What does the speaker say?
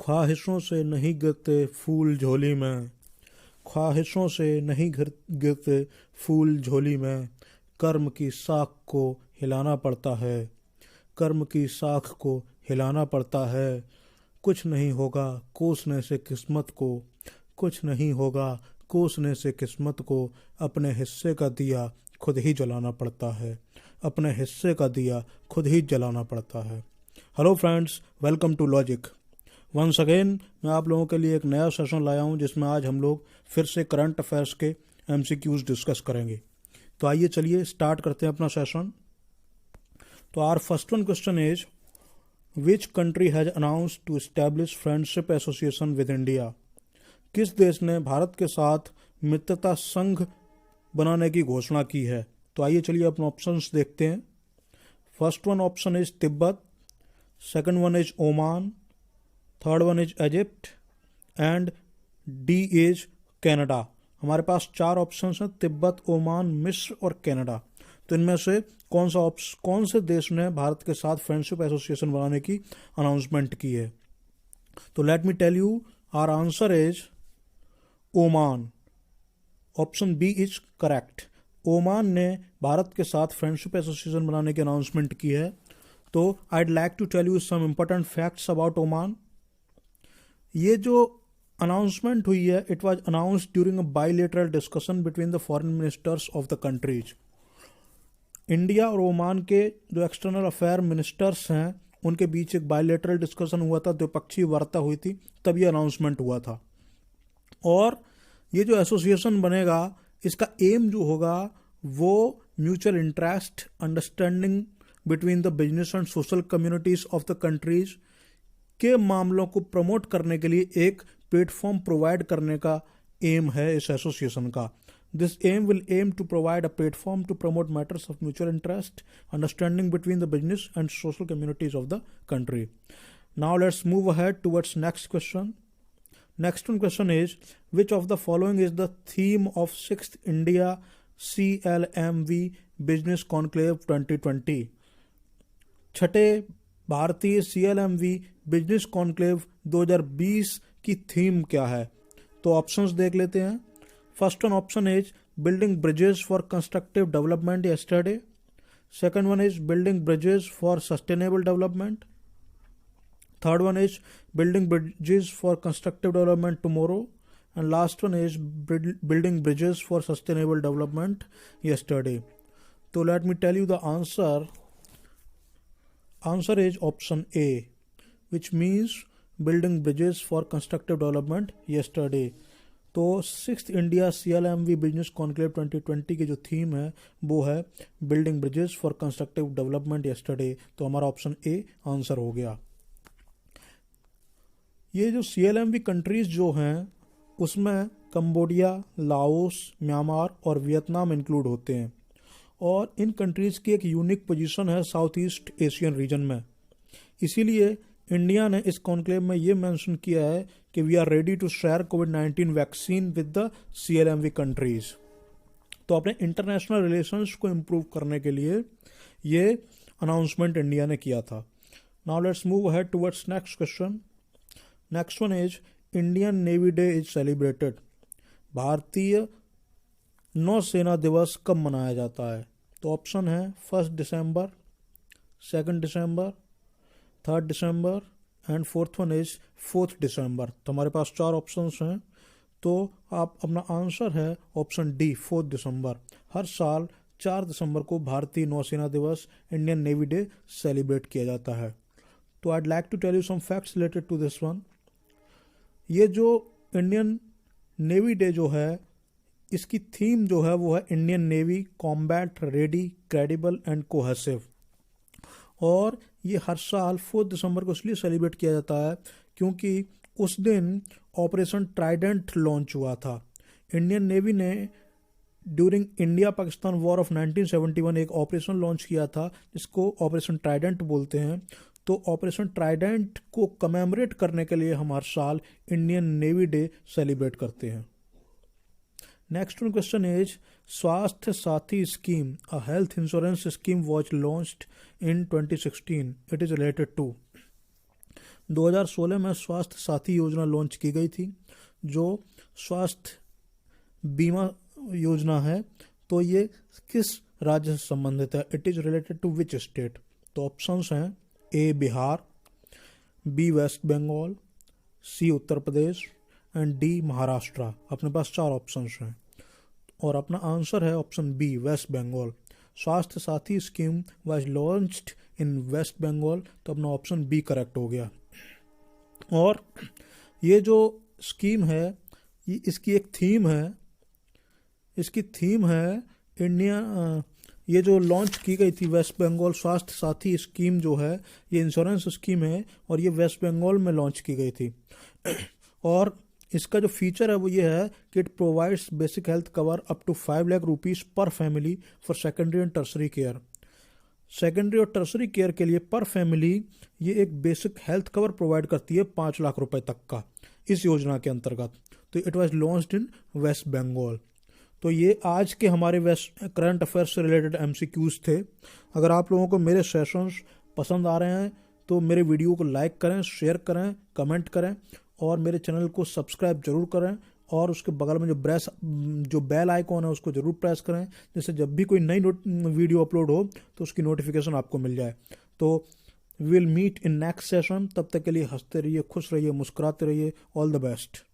ख्वाहिशों से नहीं गिरते फूल झोली में, ख्वाहिशों से नहीं गिरते फूल झोली में। कर्म की साख को हिलाना पड़ता है, कर्म की साख को हिलाना पड़ता है। कुछ नहीं होगा कोसने से किस्मत को, कुछ नहीं होगा कोसने से किस्मत को। अपने हिस्से का दिया खुद ही जलाना पड़ता है, अपने हिस्से का दिया खुद ही जलाना पड़ता है। Hello friends, welcome to logic. Once again मैं आप लोगों के लिए एक नया सेशन लाया हूं जिसमें आज हम लोग फिर से करंट अफेयर्स के एमसीक्यूज डिस्कस करेंगे। तो आइए चलिए स्टार्ट करते हैं अपना सेशन। तो our first one question is, which country has announced to establish friendship association with India? किस देश ने भारत के साथ मित्रता संघ बनाने की घोषणा की है? तो आइए चलिए अपने ऑप्शंस देखते हैं। First one option is Tibet, second one is Oman, third one is Egypt and D is Canada. हमारे पास चार ऑप्शंस हैं, तिब्बत, ओमान, मिस्र और कनाडा। तो इनमें से कौन से देश ने भारत के साथ फ्रेंडशिप एसोसिएशन बनाने की अनाउंसमेंट की है? तो let me tell you, our answer is Oman. Option B is correct. Oman ने भारत के साथ फ्रेंडशिप एसोसिएशन बनाने की अनाउंसमेंट की है। तो I'd like to tell you some important facts about Oman. ये जो अनाउंसमेंट हुई है, it was announced during a bilateral discussion between the foreign ministers of the countries. India और ओमान के जो एक्सटर्नल अफेयर मिनिस्टर्स हैं उनके बीच एक बाइलेटरल डिस्कशन हुआ था, द्विपक्षीय वार्ता हुई थी, तब ये अनाउंसमेंट हुआ था। और ये जो एसोसिएशन बनेगा, इसका एम जो होगा वो mutual interest, understanding between the business and social communities of the countries के मामलों को प्रमोट करने के लिए एक प्लेटफॉर्म प्रोवाइड करने का एम है इस एसोसिएशन का। This aim will aim to provide a platform to promote matters of mutual interest, understanding between the business and social communities of the country. Now let's move ahead towards next question. Next one question is, which of the following is the theme of 6th India CLMV Business Conclave 2020? छठे भारतीय CLMV business conclave 2020 की theme क्या है? तो options देख लेते हैं। First one option is building bridges for constructive development yesterday, second one is building bridges for sustainable development, third one is building bridges for constructive development tomorrow, and last one is building bridges for sustainable development yesterday. So let me tell you the answer is option A, which means building bridges for constructive development yesterday. तो 6th India CLMV business conclave 2020 की जो theme है वो है building bridges for constructive development yesterday. तो हमारा option A answer हो गया। ये जो CLMV कंट्रीज जो हैं उसमें कंबोडिया, लाओस, म्यांमार और वियतनाम इंक्लूड होते हैं। और इन कंट्रीज़ की एक यूनिक पोजीशन है साउथ ईस्ट एशियन रीजन में। इसीलिए इंडिया ने इस कॉन्क्लेव में ये मेंशन किया है कि we are ready to share कोविड-19 vaccine with the CLMV countries. तो अपने इंटरनेशनल रिलेशंस को इम्प्रूव करने के लिए ये अनाउंसमेंट इंडिया ने किया था। Now let's move ahead towards next question. Next one is, Indian navy day is celebrated. भारतीय नौसेना दिवस कब मनाया जाता है? तो ऑप्शन है 1 दिसंबर, 2 दिसंबर, 3 दिसंबर एंड फोर्थ वन इज 4 दिसंबर। तो हमारे पास चार ऑप्शंस हैं। तो आप अपना आंसर है ऑप्शन डी, 4 दिसंबर। हर साल 4 दिसंबर को भारतीय नौसेना दिवस, इंडियन नेवी डे सेलिब्रेट किया जाता है। तो I like to tell you some facts related to this one. ये जो इंडियन नेवी डे जो है, इसकी थीम जो है वो है Indian navy combat ready, credible and cohesive. और ये हर साल 4 दिसंबर को इसलिए सेलिब्रेट किया जाता है क्योंकि उस दिन ऑपरेशन ट्राइडेंट लॉन्च हुआ था। इंडियन नेवी ने during India Pakistan war of 1971 एक ऑपरेशन लॉन्च किया था जिसको ऑपरेशन ट्राइडेंट बोलते हैं। तो ऑपरेशन ट्राइडेंट को कमेमोरेट करने के लिए हम हर साल इंडियन नेवी डे सेलिब्रेट करते हैं। Next one question is, Swasthya Sathi scheme, a health insurance scheme was launched in 2016, it is related to. 2016 में स्वास्थ्य साथी योजना लॉन्च की गई थी, जो स्वास्थ्य बीमा योजना है। तो ये किस राज्य से संबंधित है? It is related to which state? तो ऑप्शंस हैं A Bihar, B West Bengal, C Uttar Pradesh and D Maharashtra. अपने पास 4 ऑप्शंस हैं और अपना आंसर है option B, West Bengal. Swasthya Sathi scheme was launched in West Bengal, तो अपना ऑप्शन बी करेक्ट हो गया। और ये जो स्कीम है, ये इसकी एक थीम है, इसकी थीम है इंडिया। ये जो लॉन्च की गई थी वेस्ट बंगाल स्वास्थ्य साथी स्कीम जो है, ये इंश्योरेंस स्कीम है और ये वेस्ट बंगाल में लॉन्च की गई थी। और इसका जो फीचर है वो ये है कि it provides basic health cover up to 5 lakh rupees per family for secondary and tertiary care. Secondary और टर्सरी केयर के लिए पर फैमिली ये एक बेसिक हेल्थ कवर प्रोवाइड करती है 5 लाख रुपए तक का इस योजना के अंतर्गत। तो it was launched in West Bengal. तो ये आज के हमारे वेस्ट करंट अफेयर्स से रिलेटेड एमसीक्यूज थे। अगर आप लोगों को मेरे सेशंस पसंद आ रहे हैं तो मेरे वीडियो को लाइक करें, शेयर करें, कमेंट करें और मेरे चैनल को सब्सक्राइब जरूर करें और उसके बगल में जो बेल आइकॉन है उसको जरूर प्रेस करें, जिससे जब भी कोई नई वीडियो अपलोड हो तो उसकी नोटिफिकेशन आपको मिल जाए। तो will meet in next session. तब तक के लिए हंसते रहिए, खुश रहिए, मुस्कुराते रहिए। All the best.